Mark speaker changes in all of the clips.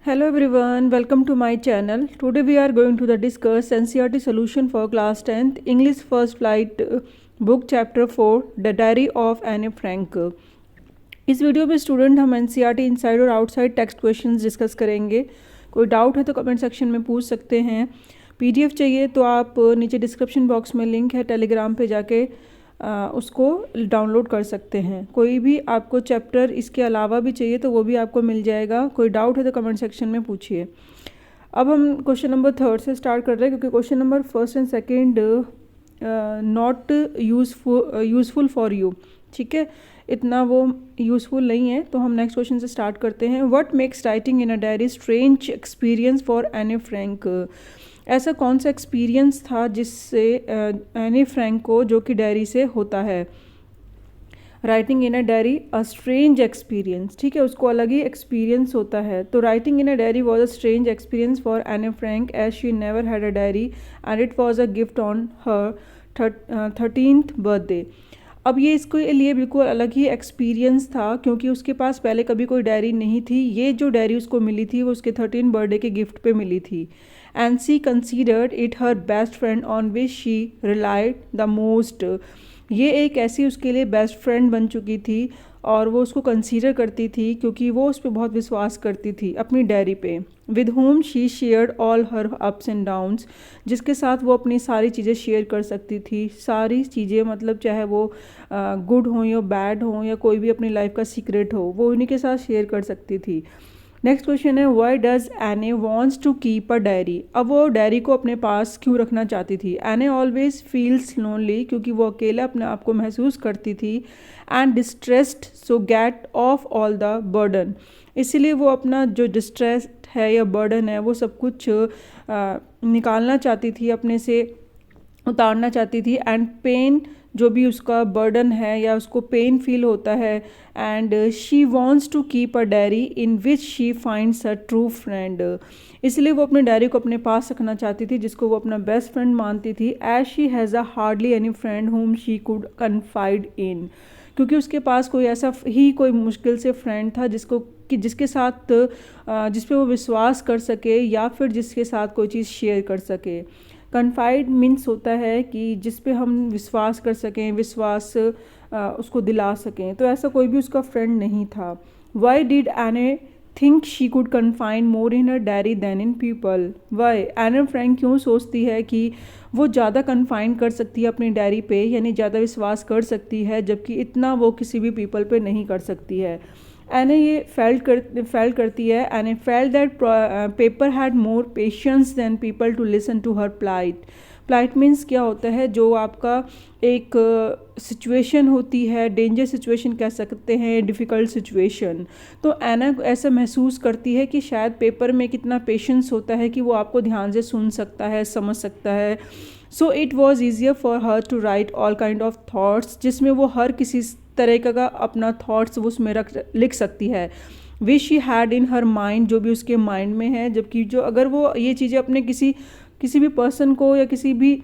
Speaker 1: Hello everyone, welcome to my channel. Today we are going to discuss NCERT solution for class 10th English first flight book chapter 4 The Diary of Anne Frank. इस video में student हम NCERT inside और outside text questions discuss करेंगे। कोई doubt है तो comment section में पूछ सकते हैं। PDF चाहिए तो आप नीचे डिस्क्रिप्शन बॉक्स में लिंक है, टेलीग्राम पे जाके उसको डाउनलोड कर सकते हैं। कोई भी आपको चैप्टर इसके अलावा भी चाहिए तो वो भी आपको मिल जाएगा। कोई डाउट है तो कमेंट सेक्शन में पूछिए। अब हम क्वेश्चन नंबर 3 से स्टार्ट कर रहे हैं क्योंकि question number 1 and 2 not useful for you, ठीक है, इतना वो यूज़फुल नहीं है। तो हम नेक्स्ट क्वेश्चन से स्टार्ट करते हैं। What makes writing in a diary strange experience for Anne Frank. ऐसा कौन सा एक्सपीरियंस था जिससे एने फ्रैंक को जो कि डायरी से होता है। Writing in a diary a strange experience, ठीक है, उसको अलग ही एक्सपीरियंस होता है। तो writing in a diary was a strange experience for Anne Frank as she never had a diary and it was a gift on her 13th birthday. अब ये इसके लिए बिल्कुल अलग ही एक्सपीरियंस था क्योंकि उसके पास पहले कभी कोई डायरी नहीं थी। ये जो डायरी उसको मिली थी वो उसके 13th बर्थडे के गिफ्ट पे मिली थी। And she considered it her best friend on which she relied the most. ये एक ऐसी उसके लिए बेस्ट फ्रेंड बन चुकी थी और वो उसको कंसीडर करती थी क्योंकि वो उस पर बहुत विश्वास करती थी अपनी डायरी पे। With home she shared all her ups and downs, जिसके साथ वो अपनी सारी चीज़ें शेयर कर सकती थी। सारी चीज़ें मतलब चाहे वो गुड हो या बैड हो या कोई भी अपनी लाइफ का सीक्रेट हो, वो उन्हीं के साथ शेयर कर सकती थी। नेक्स्ट क्वेश्चन है why does Anne wants to keep a diary. अब वो डायरी को अपने पास क्यों रखना चाहती थी। एने ऑलवेज फील्स लोनली, क्योंकि वो अकेला अपने आप को महसूस करती थी। And distressed, so gate of all the burden, इसीलिए वो अपना जो डिस्ट्रेस है या बर्डन है वो सब कुछ निकालना चाहती थी, अपने से उतारना चाहती थी। एंड पेन, जो भी उसका बर्डन है या उसको पेन फील होता है। And she wants to keep a diary in which she finds a true friend, इसलिए वो अपने डायरी को अपने पास रखना चाहती थी जिसको वो अपना बेस्ट फ्रेंड मानती थी। As she has a hardly any friend whom she could confide in, क्योंकि उसके पास कोई ऐसा ही कोई मुश्किल से फ्रेंड था जिसके साथ जिस पे वो विश्वास कर सके या फिर जिसके साथ कोई चीज़ शेयर कर सके। कन्फाइड मीन्स होता है कि जिस पे हम विश्वास कर सकें, विश्वास उसको दिला सकें। तो ऐसा कोई भी उसका फ्रेंड नहीं था। Why did Anne think she could confine more in her diary than in people. Why Anne Frank क्यों सोचती है कि वो ज़्यादा कन्फाइन कर सकती है अपनी डायरी पे, यानी ज़्यादा विश्वास कर सकती है, जबकि इतना वो किसी भी पीपल पे नहीं कर सकती है। एने ये फेल्ट करती है। Anne felt that paper had more patience than people to listen to her plight. Plight means क्या होता है, जो आपका एक सिचुएशन होती है, डेंजर सिचुएशन कह सकते हैं, डिफ़िकल्ट सिचुएशन। तो एना ऐसा महसूस करती है कि शायद पेपर में कितना पेशेंस होता है कि वो आपको ध्यान से सुन सकता है, समझ सकता है। So it was easier for her to write all kind of thoughts, जिसमें वो हर किसी तरह का अपना थाट्स वो उसमें लिख सकती है। Which she had in her mind, जो भी उसके माइंड में है। जबकि जो अगर वो ये चीज़ें अपने किसी भी पर्सन को या किसी भी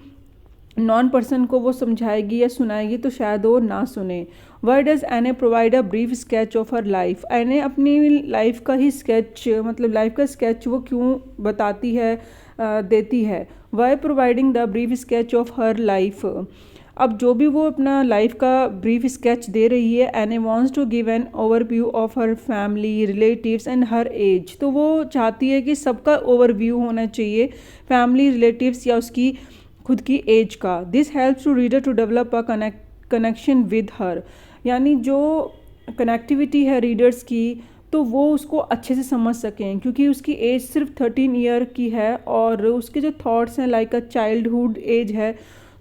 Speaker 1: नॉन पर्सन को वो समझाएगी या सुनाएगी तो शायद वो ना सुने। Why does Anne provide a brief sketch of her life. Anne अपनी लाइफ का ही स्केच, मतलब लाइफ का स्केच वो क्यों बताती है, देती है। Why providing the brief sketch of her life. अब जो भी वो अपना लाइफ का ब्रीफ स्केच दे रही है, Anne wants to give an overview of her family, relatives and her age. तो वो चाहती है कि सबका ओवरव्यू होना चाहिए, फैमिली, रिलेटिव्स या उसकी खुद की एज का। This helps to reader to develop a connection with her, यानी जो कनेक्टिविटी है रीडर्स की तो वो उसको अच्छे से समझ सकें, क्योंकि उसकी एज सिर्फ 13 ईयर की है और उसके जो थॉट्स हैं लाइक अ चाइल्डहुड एज है,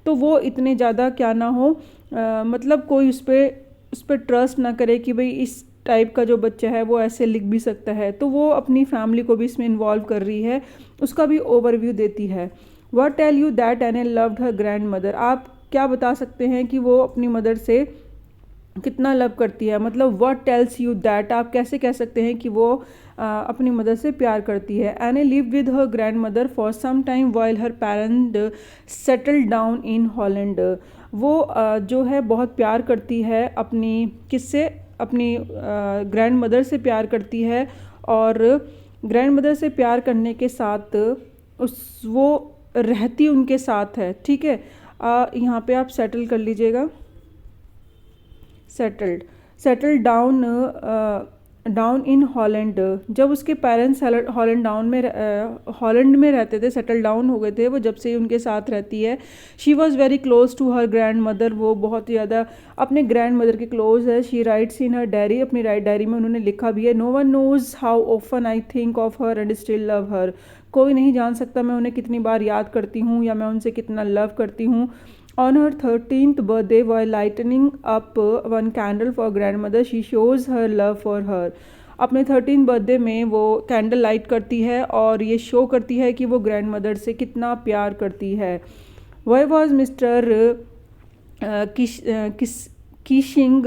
Speaker 1: तो वो इतने ज़्यादा क्या ना हो, मतलब कोई उस पर ट्रस्ट ना करे कि भाई इस टाइप का जो बच्चा है वो ऐसे लिख भी सकता है। तो वो अपनी फैमिली को भी इसमें इन्वॉल्व कर रही है, उसका भी ओवरव्यू देती है। व्हाट टेल यू दैट एने लव्ड हर ग्रैंड मदर। आप क्या बता सकते हैं कि वो अपनी मदर से कितना लव करती है, मतलब व्हाट टेल्स यू दैट, आप कैसे कह सकते हैं कि वो अपनी मदर से प्यार करती है। Anne live with her grandmother for some time while her parent settled down in Holland. वो जो है बहुत प्यार करती है अपनी, किससे, अपनी ग्रैंड मदर से प्यार करती है और ग्रैंड मदर से प्यार करने के साथ वो रहती उनके साथ है। ठीक है, यहाँ पे आप सेटल कर लीजिएगा, सेटल्ड डाउन इन हॉलैंड। जब उसके पेरेंट्स हॉलैंड में रहते थे, सेटल डाउन हो गए थे वो जब से उनके साथ रहती है। She was very close to her grandmother, वो बहुत ज़्यादा अपने ग्रैंड मदर के क्लोज है। She writes in her diary, अपनी डायरी में उन्होंने लिखा भी है, no one knows how often I think of her and still love her. कोई नहीं जान सकता मैं उन्हें कितनी बार याद करती हूँ या मैं उनसे कितना लव करती हूँ। On her 13th birthday, while lighting up one candle for grandmother, she shows her love for her. अपने 13th बर्थडे में वो कैंडल लाइट करती है और ये शो करती है कि वो ग्रैंड मदर से कितना प्यार करती है। Why was mister Keesing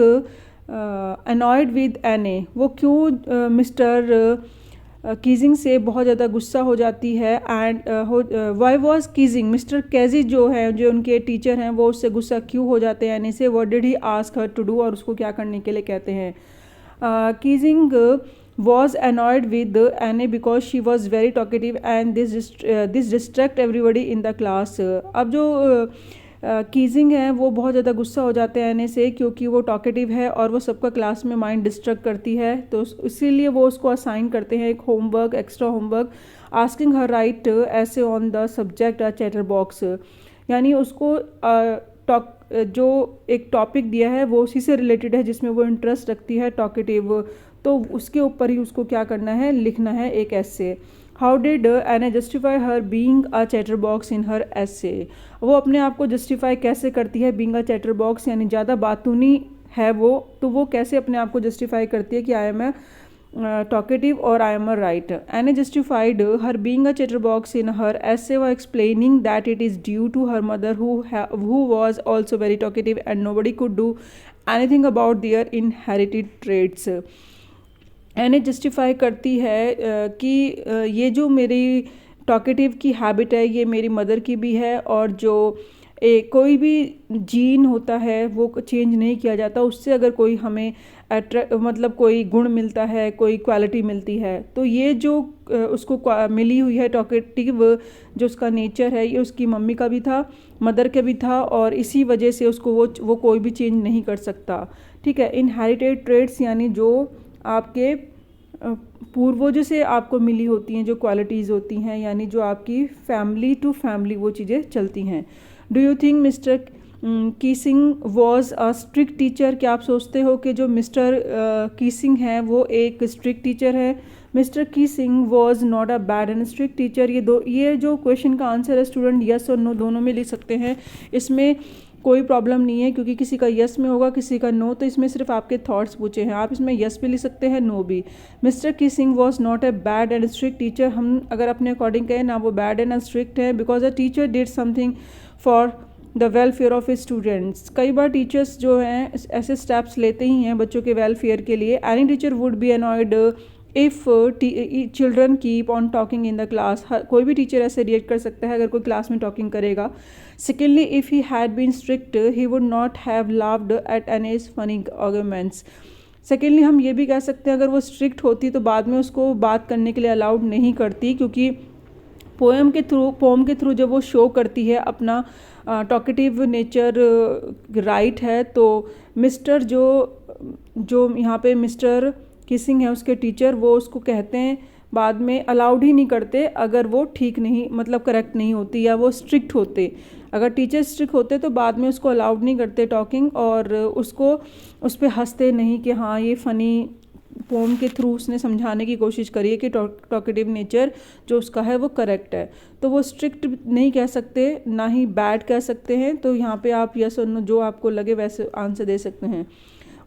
Speaker 1: annoyed with Anne? वो क्यों मिस्टर कीजिंग से बहुत ज़्यादा गुस्सा हो जाती है। And why was Keesing, mister Keesing जो है, जो उनके टीचर हैं, वो उससे गुस्सा क्यों हो जाते हैं एनी से। What did he ask her to do, और उसको क्या करने के लिए कहते हैं। Keesing was annoyed with Anne because she was very talkative and this distract everybody in the class. अब जो कीजिंग है वो बहुत ज़्यादा गुस्सा हो जाते हैं एने से क्योंकि वो टॉकेटिव है और वो सबका क्लास में माइंड डिस्ट्रैक्ट करती है। तो इसीलिए वो उसको असाइन करते हैं एक homework, extra homework, asking her write essay on the subject chatterbox. यानी उसको जो एक टॉपिक दिया है वो उसी से रिलेटेड है जिसमें वो इंटरेस्ट रखती है, टॉकेटिव, तो उसके ऊपर ही उसको क्या करना है, लिखना है एक essay. How did Anne justify her being a chatterbox in her essay. वो अपने आप को जस्टिफाई कैसे करती है, बीइंग अ चैटर बॉक्स यानी ज़्यादा बातूनी है वो, तो वो कैसे अपने आप को जस्टिफाई करती है कि आई एम ए टॉकेटिव और I am a right. Anne justified her being a chatterbox in her essay व explaining that it is due to her mother who was also very talkative and nobody could do anything about their inherited traits. Anne justify करती है कि ये जो मेरी talkative की habit है ये मेरी मदर की भी है, और जो कोई भी जीन होता है वो चेंज नहीं किया जाता, उससे अगर कोई हमें मतलब कोई गुण मिलता है, कोई क्वालिटी मिलती है, तो ये जो उसको मिली हुई है टॉकेटिव जो उसका नेचर है, ये उसकी मम्मी का भी था, मदर का भी था, और इसी वजह से उसको वो कोई भी चेंज नहीं कर सकता। ठीक है, इनहेरिटेड ट्रेड्स यानी जो आपके पूर्वजों से आपको मिली होती हैं, जो क्वालिटीज़ होती हैं, यानी जो आपकी फैमिली टू फैमिली वो चीज़ें चलती हैं। Do you think mister Keesing was a strict teacher, क्या आप सोचते हो कि जो मिस्टर कीसिंग है वो एक स्ट्रिक्ट टीचर है। Mister Keesing was not a bad and strict teacher. ये जो क्वेश्चन का आंसर है स्टूडेंट यस और नो दोनों में लिख सकते हैं, इसमें कोई प्रॉब्लम नहीं है क्योंकि किसी का यस में होगा किसी का नो, तो इसमें सिर्फ आपके थॉट्स पूछे हैं, आप इसमें यस भी लिख सकते हैं नो भी। Mister Keesing was not a bad and strict teacher, हम अगर अपने अकॉर्डिंग कहें ना वो बैड एंड स्ट्रिक्ट है, because a teacher did something for the welfare of students. कई बार टीचर्स जो हैं ऐसे स्टेप्स लेते ही हैं बच्चों के वेलफेयर के लिए। Any teacher would be annoyed if children keep on talking in the class, कोई भी टीचर ऐसे रिएक्ट कर सकता है अगर कोई क्लास में टॉकिंग करेगा। Secondly, if he had been strict he would not have laughed at Anne's funny arguments. Secondly, हम ये भी कह सकते हैं अगर वो स्ट्रिक्ट होती तो बाद में उसको बात करने के लिए अलाउड नहीं करती, क्योंकि पोएम के थ्रू जब वो शो करती है अपना टॉकेटिव नेचर राइट है, तो मिस्टर जो यहाँ पे मिस्टर किसिंग है उसके टीचर, वो उसको कहते हैं बाद में अलाउड ही नहीं करते अगर वो ठीक नहीं, मतलब करेक्ट नहीं होती या वो स्ट्रिक्ट होते। अगर टीचर स्ट्रिक्ट होते तो बाद में उसको अलाउड नहीं करते टॉकिंग, और उसको उस पर हंसते नहीं कि हाँ ये फ़नी पोम के थ्रू उसने समझाने की कोशिश करी है कि टॉकेटिव नेचर जो उसका है वो करेक्ट है। तो वो स्ट्रिक्ट नहीं कह सकते ना ही बैड कह सकते हैं, तो यहाँ पे आप यस और नो जो आपको लगे वैसे आंसर दे सकते हैं।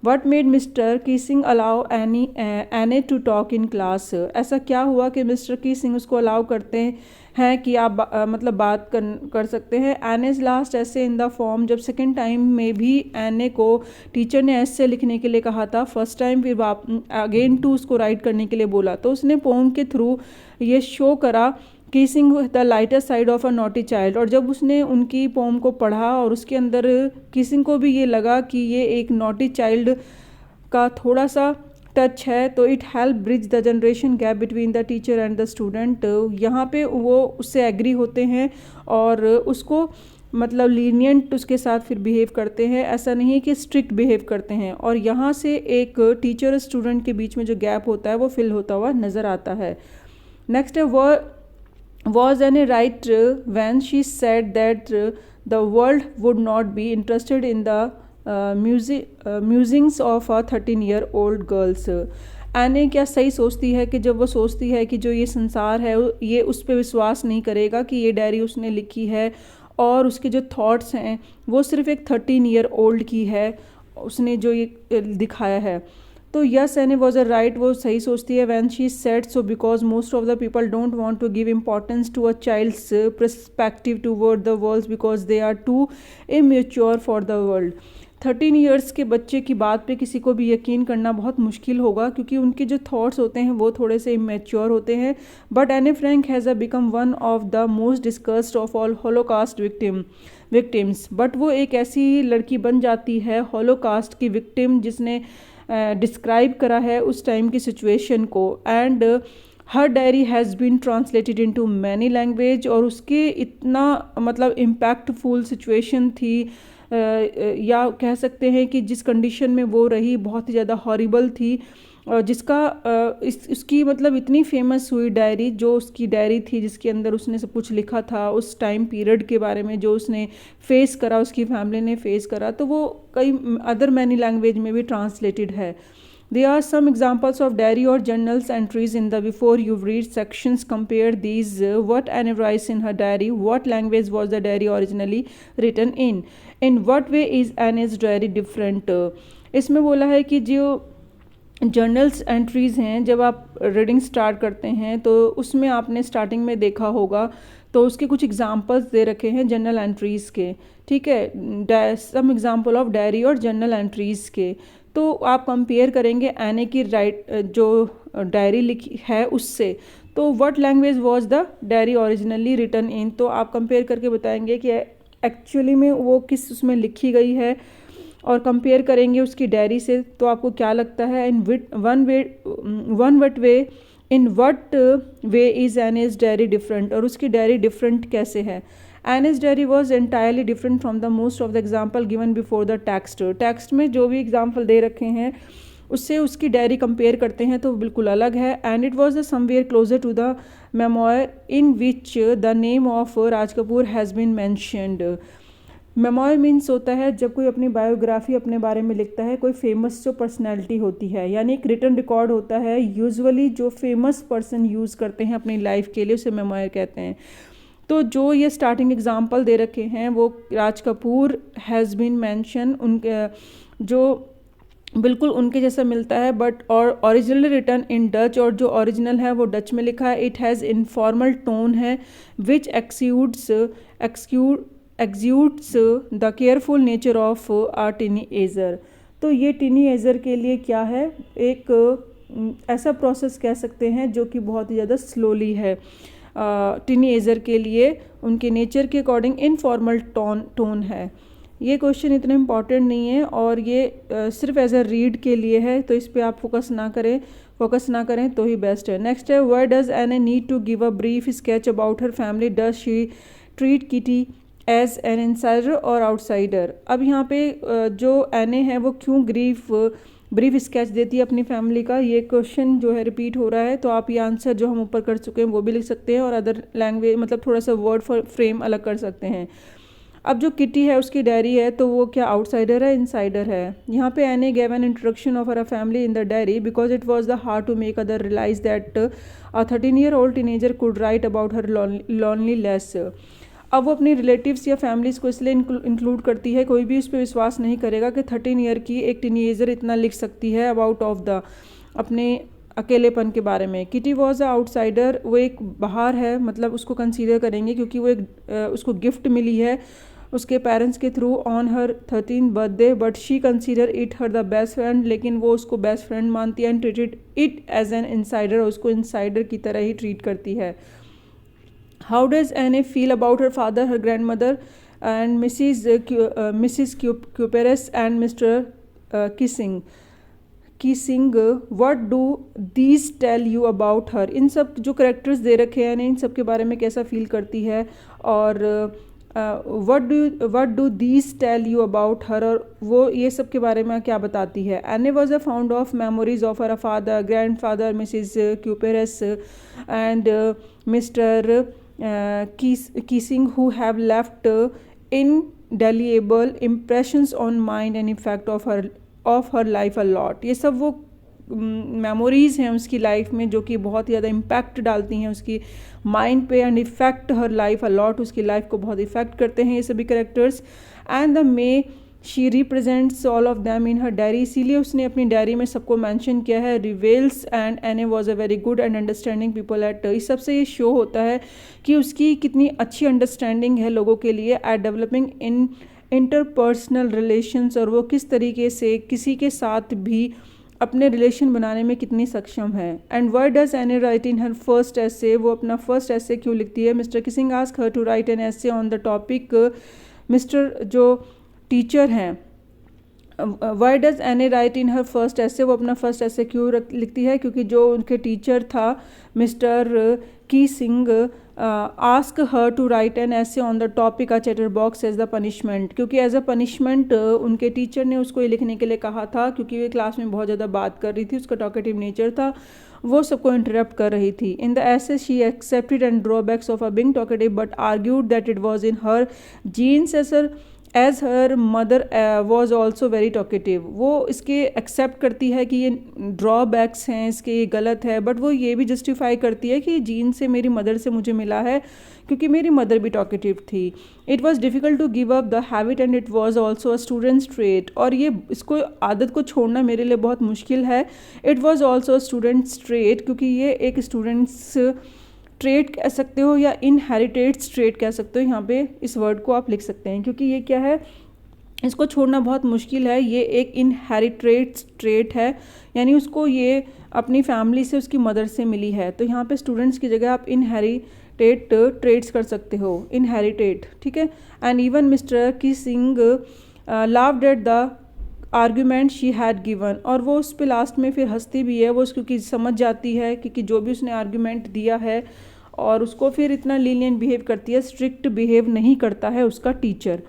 Speaker 1: What made मिस्टर कीसिंग अलाउ एने टू टॉक इन क्लास, ऐसा क्या हुआ कि मिस्टर कीसिंग उसको अलाउ करते हैं कि आप मतलब बात कर सकते हैं। एनेज लास्ट ऐसे इन द फॉर्म, जब सेकेंड टाइम में भी एने को टीचर ने ऐसे लिखने के लिए कहा था, फर्स्ट टाइम फिर अगेन टू उसको राइट करने के लिए बोला, तो उसने पोम के थ्रू ये शो करा Keesing the lighter side of a naughty child. और जब उसने उनकी पोम को पढ़ा और उसके अंदर कीसिंग को भी ये लगा कि ये एक नॉटी चाइल्ड का थोड़ा सा टच है, तो it help bridge the generation gap between the teacher and the student. यहाँ पे वो उससे एग्री होते हैं और उसको मतलब लीनियंट उसके साथ फिर बिहेव करते हैं, ऐसा नहीं है कि स्ट्रिक्ट बिहेव करते हैं। और यहाँ से एक टीचर और स्टूडेंट के बीच में जो गैप होता है वो फिल होता हुआ नज़र आता है। नेक्स्ट है was any right when she said that the world would not be interested in the musings of a 13-year-old girls। एने क्या सही सोचती है कि जब वो सोचती है कि जो ये संसार है ये उस पर विश्वास नहीं करेगा कि ये डायरी उसने लिखी है और उसके जो थॉट्स हैं वो सिर्फ एक 13-year-old की है, उसने जो ये दिखाया है। तो यस एने वॉज अ राइट, वो सही सोचती है when she said so because most of the people don't want to give importance to a child's perspective toward the world because they are too immature for the world. 13 years के बच्चे की बात पे किसी को भी यकीन करना बहुत मुश्किल होगा क्योंकि उनके जो थॉट्स होते हैं वो थोड़े से इमेच्योर होते हैं। बट एने Frank has a become one of the most discussed of all Holocaust victims. But वो एक ऐसी लड़की बन जाती है होलोकास्ट की विक्टिम जिसने डिस्क्राइब करा है उस टाइम की सिचुएशन को। And her diary has been translated into many language, और उसके इतना मतलब इम्पैक्टफुल सिचुएशन थी, या कह सकते हैं कि जिस कंडीशन में वो रही बहुत ही ज़्यादा हॉरिबल थी, और जिसका इसकी मतलब इतनी फेमस हुई डायरी, जो उसकी डायरी थी जिसके अंदर उसने सब कुछ लिखा था उस टाइम पीरियड के बारे में जो उसने फेस करा, उसकी फैमिली ने फेस करा, तो वो कई अदर मैनी लैंग्वेज में भी ट्रांसलेटेड है। There are some examples of diary or journals entries in the before you read sections. Compare these. What Anne writes in her diary? What language was the diary originally written in? In what way is Anne's diary different? इसमें बोला है कि जो journals entries हैं, जब आप reading start करते हैं तो उसमें आपने स्टार्टिंग में देखा होगा तो उसके कुछ एग्जांपल्स दे रखे हैं जर्नल एंट्रीज़ के, ठीक है, सम एग्जांपल ऑफ डायरी और जर्नल एंट्रीज़ के। तो आप कंपेयर करेंगे एने की जो डायरी लिखी है उससे, तो what language was the diary originally written in, तो आप कंपेयर करके बताएंगे कि एक्चुअली में वो किस उसमें लिखी गई है, और कंपेयर करेंगे उसकी डायरी से तो आपको क्या लगता है in what way is Anne's diary different, और उसकी डायरी डिफरेंट कैसे है। Anne's diary was entirely different from the most of the example given before the text. Text में जो भी एग्जाम्पल दे रखे हैं उससे उसकी डायरी कंपेयर करते हैं तो बिल्कुल अलग है। And it was the somewhere closer to the memoir in which the name of Raj Kapoor has been mentioned. Memoir means होता है जब कोई अपनी बायोग्राफी अपने बारे में लिखता है, कोई फेमस जो पर्सनैलिटी होती है, यानी एक रिटन रिकॉर्ड होता है यूजुअली जो फेमस पर्सन यूज़ करते हैं अपनी लाइफ के लिए, उसे मेमोयर कहते हैं। तो जो ये स्टार्टिंग एग्जांपल दे रखे हैं वो राज कपूर हैज़ बीन मेंशन, उनके जो बिल्कुल उनके जैसा मिलता है, बट और ओरिजिनली रिटन इन डच, और जो ओरिजिनल है वो डच में लिखा है। इट हैज़ इनफॉर्मल टोन है which executes the careful nature of a teenager. तो ये टीनी एजर के लिए क्या है, एक ऐसा प्रोसेस कह सकते हैं जो कि बहुत ही ज़्यादा स्लोली है। टीनी एजर के लिए उनके नेचर के अकॉर्डिंग इनफॉर्मल टोन है। ये क्वेश्चन इतना इम्पॉर्टेंट नहीं है और ये सिर्फ एज अ रीड के लिए है, तो इस पे आप फोकस ना करें तो ही बेस्ट है। नेक्स्ट है, why does Anne need to give a brief sketch about her family, does she treat Kitty as an insider और आउटसाइडर। अब यहाँ पे जो एने है वो क्यों ब्रीफ स्केच देती है अपनी फैमिली का, ये क्वेश्चन जो है रिपीट हो रहा है, तो आप ये आंसर जो हम ऊपर कर चुके हैं वो भी लिख सकते हैं और अदर लैंग्वेज मतलब थोड़ा सा वर्ड फ्रेम अलग कर सकते हैं। अब जो किटी है उसकी डायरी है तो वो क्या आउटसाइडर है इनसाइडर है। यहाँ पे Anne gave an introduction of her family in the diary because it was the hard to make other realise that a 13-year-old teenager could write about her loneliness. अब वो अपनी रिलेटिव्स या families को इसलिए include करती है, कोई भी उस पर विश्वास नहीं करेगा कि 13 ईयर की एक टीनेजर इतना लिख सकती है अबाउट ऑफ द अपने अकेलेपन के बारे में। किटी वॉज अ आउटसाइडर, वो एक बाहर है, मतलब उसको कंसीडर करेंगे क्योंकि वो एक उसको गिफ्ट मिली है उसके पेरेंट्स के through on her 13th birthday, but she consider it her the best friend, लेकिन वो उसको बेस्ट फ्रेंड मानती है and treated it as an insider, उसको इनसाइडर की तरह ही ट्रीट करती है। How does Anne feel about her father, her grandmother, and Mrs. Cuperes and Mr. Keesing, what do these tell you about her. इन सब जो characters दे रखे हैं इन सब के बारे में कैसा फील करती है, और what do these tell you about her, और वो ये सब के बारे में क्या बताती है। Anne was a found of memories of her father, grandfather missus Kuperus and mister Keesing who have left indelible impressions on mind and effect of her life a lot। ये सब वो मेमोरीज़ हैं उसकी life में जो कि बहुत ही ज़्यादा इम्पैक्ट डालती हैं उसकी माइंड पे, and effect her life a lot, उसकी लाइफ को बहुत इफ़ेक्ट करते हैं ये सभी characters. And the may she represents all of them in her diary, इसीलिए उसने अपनी डायरी में सबको मेंशन किया है। रिवेल्स एंड एने was a very good and understanding people at, इस सबसे ये शो होता है कि उसकी कितनी अच्छी अंडरस्टैंडिंग है लोगों के लिए at developing in interpersonal relations, और वो किस तरीके से किसी के साथ भी अपने रिलेशन बनाने में कितनी सक्षम है। And why does Anne write in her first essay, वो अपना फर्स्ट ऐसे क्यों लिखती है। Mr Keesing ask her to write an essay on the topic, Mr जो टीचर हैं, why does Anne write in her first essay, वो अपना first essay क्यों लिखती है, क्योंकि जो उनके टीचर था mister Keesing ask her to write an essay on the topic a chatterbox as the punishment, क्योंकि एज अ पनिशमेंट उनके टीचर ने उसको ये लिखने के लिए कहा था, क्योंकि वे क्लास में बहुत ज़्यादा बात कर रही थी, उसका टॉकेटिव नेचर था, वो सबको इंटरप्ट कर रही थी। In the essay she accepted and drawbacks of a being talkative but argued that it was in her genes as her mother was also very talkative. वो इसके एक्सेप्ट करती है कि ये ड्रॉबैक्स हैं इसके, ये गलत है, बट वो ये भी जस्टिफाई करती है कि जीन से मेरी मदर से मुझे मिला है क्योंकि मेरी मदर भी टॉकेटिव थी। It was difficult to give up the habit and it was also a student's trait, और ये इसको आदत को छोड़ना मेरे लिए बहुत मुश्किल है। It was also a student's trait, क्योंकि ये एक स्टूडेंट्स ट्रेट कह सकते हो या इनहेरिटेड ट्रेट कह सकते हो, यहाँ पे इस वर्ड को आप लिख सकते हैं, क्योंकि ये क्या है, इसको छोड़ना बहुत मुश्किल है। ये एक इनहेरिटेड ट्रेट है, यानी उसको ये अपनी फैमिली से उसकी मदर से मिली है। तो यहाँ पे स्टूडेंट्स की जगह आप इनहेरिटेड ट्रेट्स कर सकते हो, इनहेरिटेड, ठीक है। And even mister Keesing laughed at the argument she had given, और वो उस पर लास्ट में फिर हंसती भी है, वो क्योंकि समझ जाती है कि जो भी उसने आर्ग्यूमेंट दिया है, और उसको फिर इतना लीनियंट बिहेव करती है, स्ट्रिक्ट बिहेव नहीं करता है उसका teacher.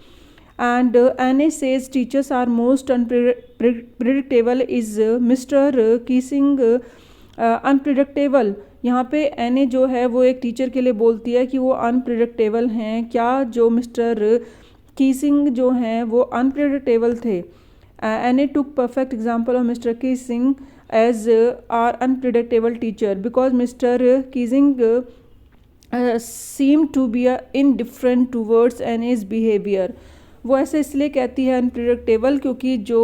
Speaker 1: And Anne says teachers are most unpredictable, is mister Keesing unpredictable. यहाँ पे एने जो है वो एक टीचर के लिए बोलती है कि वो अनप्रिडिक्टेबल हैं क्या, जो मिस्टर कीसिंग जो हैं वो अनप्रिडिक्टेबल थे। Anne took perfect example of mister Keesing as are unpredictable teacher because mister Keesing seem to be indifferent towards Annie's behavior। वो ऐसे इसलिए कहती है अनप्रिडिक्टेबल क्योंकि जो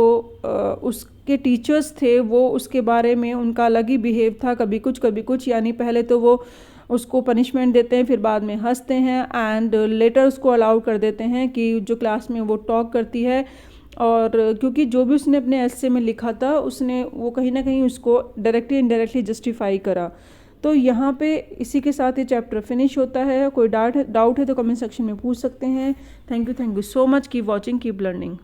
Speaker 1: उसके टीचर्स थे वो उसके बारे में उनका अलग ही बिहेव था, कभी कुछ, यानी पहले तो वो उसको पनिशमेंट देते हैं, फिर बाद में हंसते हैं, एंड लेटर उसको अलाउ कर देते हैं कि जो क्लास में वो टॉक करती है। और क्योंकि जो भी उसने अपने एस्से में लिखा था उसने वो कहीं ना कहीं उसको डायरेक्टली इनडायरेक्टली जस्टिफाई करा। तो यहाँ पे इसी के साथ ये चैप्टर फिनिश होता है। कोई डाउट है तो कमेंट सेक्शन में पूछ सकते हैं। Thank you so much, keep watching, keep learning.